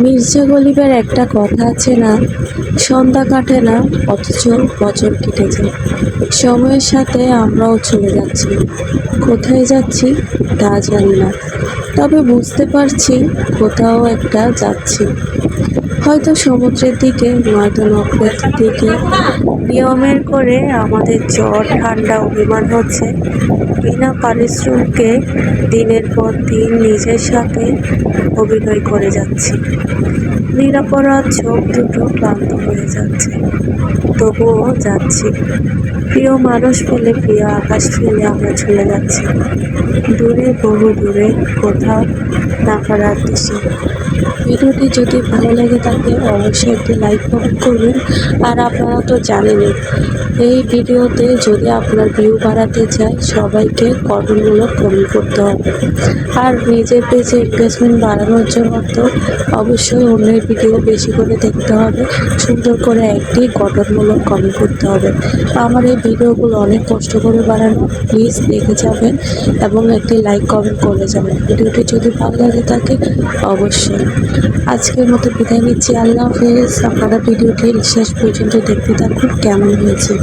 মির্জা গলিবের একটা কথা আছে না, সন্ধ্যা কাটে না অথচ বছর কেটে যায়। সময়ের সাথে আমরাও চলে যাচ্ছি, কোথায় যাচ্ছি তা জানি না, তবে বুঝতে পারছি কোথাও একটা যাচ্ছি। হয়তো সমুদ্রের দিকে, নয়তো নক্ষত্রের দিকে। নিয়মের করে আমাদের জ্বর ঠান্ডা অভিমান হচ্ছে, বিনা পারিশ্রমিকে দিনের পর দিন নিজের সাথে অভিনয় করে যাচ্ছি। নিরপরাধ চোখ দুটো ক্লান্ত হয়ে যাচ্ছে, তবুও যাচ্ছি। প্রিয় মানুষ পেলে, প্রিয় আকাশ ফেলে আমরা চলে যাচ্ছি দূরে, বহু দূরে, কোথাও নাকারার দেশে। ভিডিওটি যদি ভালো লেগে থাকে অবশ্যই একটি লাইক কমেন্ট করবেন। আর আপনারা তো জানেনই, এই ভিডিওতে যদি আপনার ভিউ বাড়াতে চায় সবাইকে গঠনমূলক কমেন্ট করতে হবে। আর নিজের পেজে এঙ্গেজমেন্ট বাড়ানোর জন্য তো অবশ্যই অন্যের ভিডিও বেশি করে দেখতে হবে, সুন্দর করে একটি গঠনমূলক কমেন্ট করতে হবে। আমার এই ভিডিওগুলো অনেক কষ্ট করে বানানো, প্লিজ দেখে যাবেন এবং একটি লাইক কমেন্ট করে যাবেন। ভিডিওটি যদি ভালো লাগে থাকে অবশ্যই। আজকের মতো বিদায় নিচ্ছি, আল্লাহ হাফেজ। আপনারা ভিডিওটি শেষ পর্যন্ত দেখতে থাকুন কেমন হয়েছে।